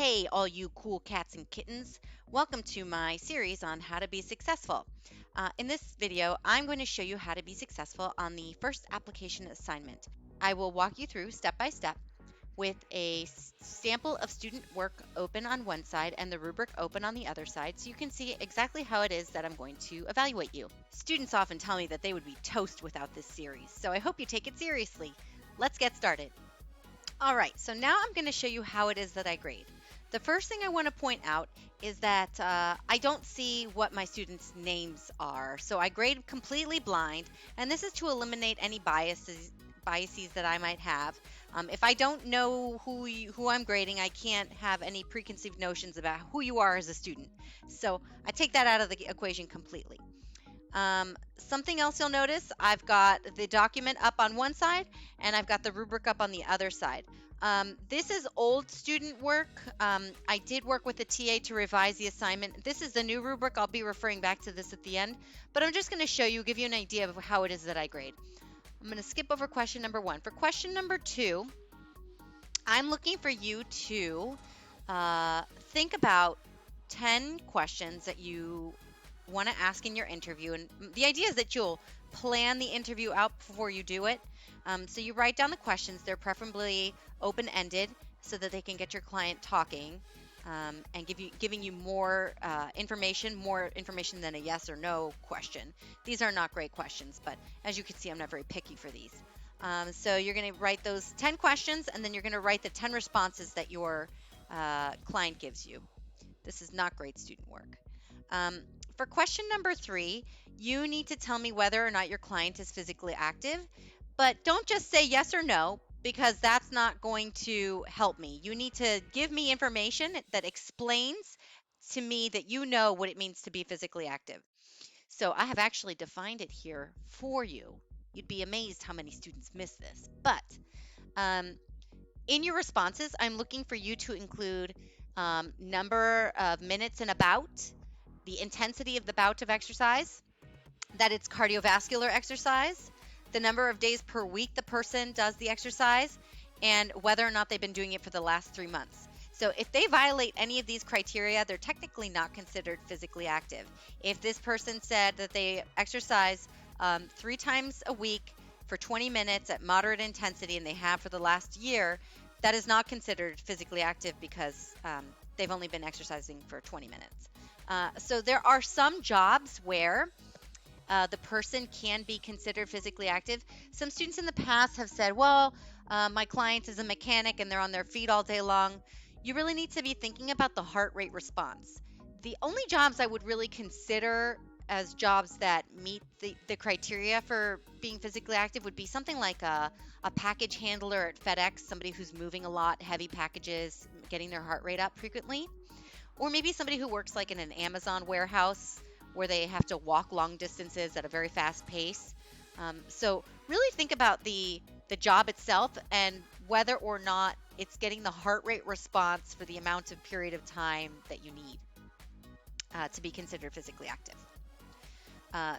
Hey, all you cool cats and kittens. Welcome to my series on how to be successful. In this video, I'm going to show you how to be successful on the first application assignment. I will walk you through step by step with a sample of student work open on one side and the rubric open on the other side so you can see exactly how it is that I'm going to evaluate you. Students often tell me that they would be toast without this series, so I hope you take it seriously. Let's get started. All right, so now I'm going to show you how it is that I grade. The first thing I want to point out is that I don't see what my students' names are. So I grade completely blind, and this is to eliminate any biases that I might have. If I don't know who I'm grading, I can't have any preconceived notions about who you are as a student. So I take that out of the equation completely. Something else you'll notice, I've got the document up on one side and I've got the rubric up on the other side. This is old student work. I did work with the TA to revise the assignment. This is the new rubric. I'll be referring back to this at the end, but I'm just going to show you, give you an idea of how it is that I grade. I'm going to skip over question number 1. For question number 2, I'm looking for you to think about 10 questions that you want to ask in your interview. And the idea is that you'll plan the interview out before you do it. So you write down the questions. They're preferably open-ended so that they can get your client talking and giving you more information than a yes or no question. These are not great questions, but as you can see, I'm not very picky for these. So you're going to write those 10 questions, and then you're going to write the 10 responses that your client gives you. This is not great student work. For question number 3, you need to tell me whether or not your client is physically active, but don't just say yes or no, because that's not going to help me. You need to give me information that explains to me that you know what it means to be physically active. So I have actually defined it here for you. You'd be amazed how many students miss this. But in your responses, I'm looking for you to include number of minutes in a bout, the intensity of the bout of exercise, that it's cardiovascular exercise, the number of days per week the person does the exercise, and whether or not they've been doing it for the last 3 months. So if they violate any of these criteria, they're technically not considered physically active. If this person said that they exercise 3 times a week for 20 minutes at moderate intensity and they have for the last year, that is not considered physically active because they've only been exercising for 20 minutes. So there are some jobs where the person can be considered physically active. Some students in the past have said, well, my client is a mechanic and they're on their feet all day long. You really need to be thinking about the heart rate response. The only jobs I would really consider as jobs that meet the criteria for being physically active would be something like a package handler at FedEx, somebody who's moving a lot, heavy packages, getting their heart rate up frequently. Or maybe somebody who works like in an Amazon warehouse where they have to walk long distances at a very fast pace. So really think about the job itself and whether or not it's getting the heart rate response for the amount of period of time that you need to be considered physically active.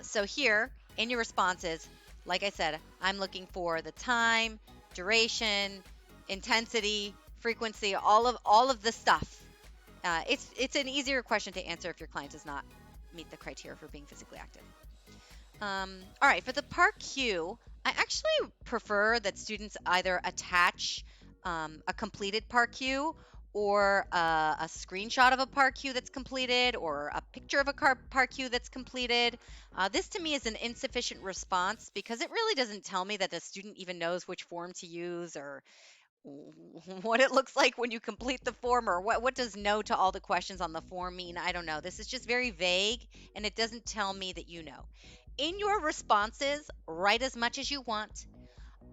So here in your responses, like I said, I'm looking for the time, duration, intensity, frequency, all of the stuff. It's an easier question to answer if your client does not meet the criteria for being physically active. All right, for the PAR-Q, I actually prefer that students either attach a completed PAR-Q or a screenshot of a PAR-Q that's completed or a picture of a PAR-Q that's completed. This to me is an insufficient response because it really doesn't tell me that the student even knows which form to use or what it looks like when you complete the form, or what does no to all the questions on the form mean. I don't know. This is just very vague and it doesn't tell me that you know. In your responses, write as much as you want.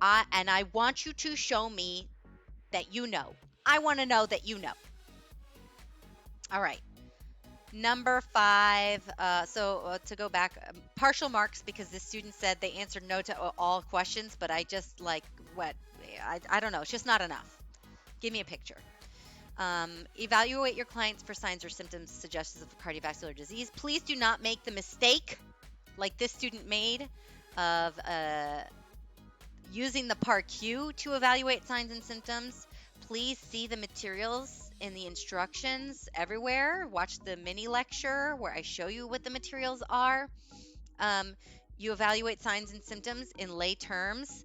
And I want you to show me that you know. I want to know that you know. All right. Number 5, to go back, partial marks because the student said they answered no to all questions, but I just like what, I don't know, it's just not enough. Give me a picture. Evaluate your clients for signs or symptoms suggestive of cardiovascular disease. Please do not make the mistake like this student made of using the PAR-Q to evaluate signs and symptoms. Please see the materials in the instructions everywhere. Watch the mini lecture where I show you what the materials are. Um, you evaluate signs and symptoms in lay terms.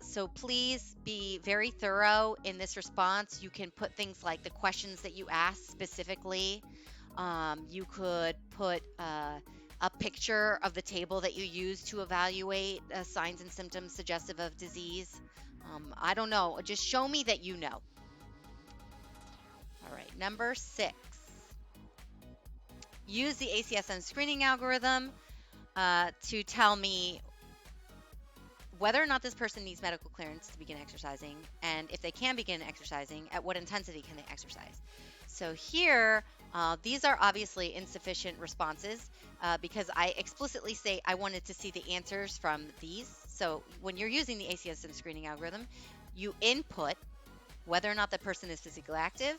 So please be very thorough in this response. You can put things like the questions that you ask specifically. You could put a picture of the table that you use to evaluate signs and symptoms suggestive of disease. I don't know. Just show me that you know. All right, number 6. Use the ACSM screening algorithm to tell me whether or not this person needs medical clearance to begin exercising, and if they can begin exercising, at what intensity can they exercise. So here, these are obviously insufficient responses because I explicitly say I wanted to see the answers from these. So when you're using the ACSM screening algorithm, you input whether or not the person is physically active,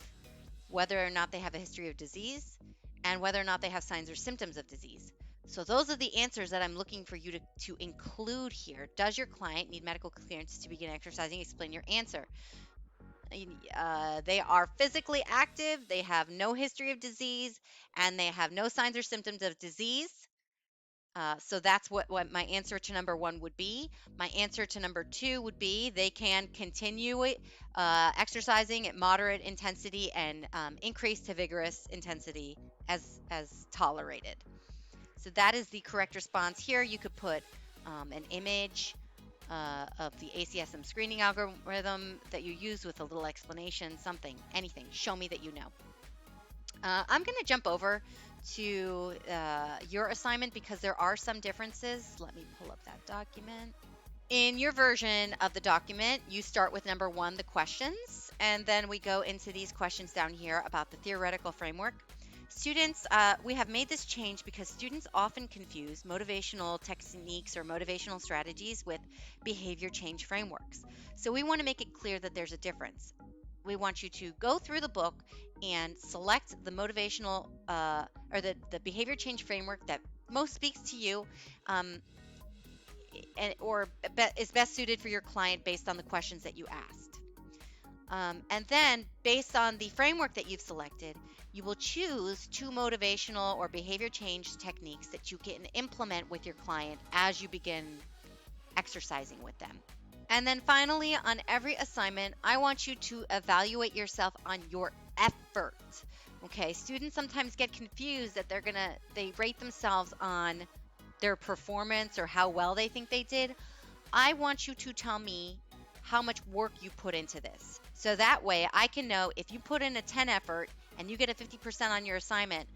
whether or not they have a history of disease, and whether or not they have signs or symptoms of disease. So those are the answers that I'm looking for you to include here. Does your client need medical clearance to begin exercising? Explain your answer. They are physically active, they have no history of disease, and they have no signs or symptoms of disease. So that's what my answer to number 1 would be. My answer to number 2 would be they can continue exercising at moderate intensity and increase to vigorous intensity as tolerated. So that is the correct response here. You could put an image of the ACSM screening algorithm that you use with a little explanation, something, anything. Show me that you know. I'm going to jump over to your assignment because there are some differences. Let me pull up that document. In your version of the document, you start with number 1, the questions, and then we go into these questions down here about the theoretical framework. Students, we have made this change because students often confuse motivational techniques or motivational strategies with behavior change frameworks. So we want to make it clear that there's a difference. We want you to go through the book and select the motivational or the behavior change framework that most speaks to you or is best suited for your client based on the questions that you asked. And then, based on the framework that you've selected, you will choose 2 motivational or behavior change techniques that you can implement with your client as you begin exercising with them. And then finally, on every assignment, I want you to evaluate yourself on your effort. Okay, students sometimes get confused that they rate themselves on their performance or how well they think they did. I want you to tell me how much work you put into this. So that way I can know if you put in a 10 effort and you get a 50% on your assignment,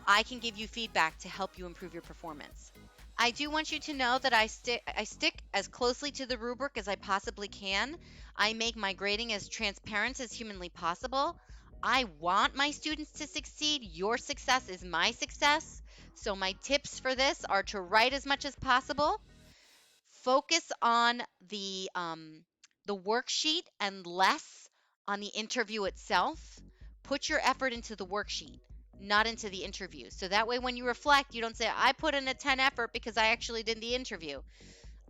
I can give you feedback to help you improve your performance. I do want you to know that I stick as closely to the rubric as I possibly can. I make my grading as transparent as humanly possible. I want my students to succeed. Your success is my success. So my tips for this are to write as much as possible. Focus on the worksheet and less on the interview itself. Put your effort into the worksheet, not into the interview. So that way, when you reflect, you don't say, I put in a 10 effort because I actually did the interview.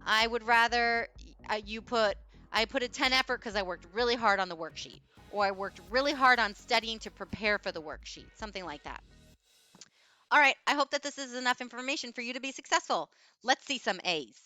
I would rather I put a 10 effort because I worked really hard on the worksheet, or I worked really hard on studying to prepare for the worksheet, something like that. All right, I hope that this is enough information for you to be successful. Let's see some A's.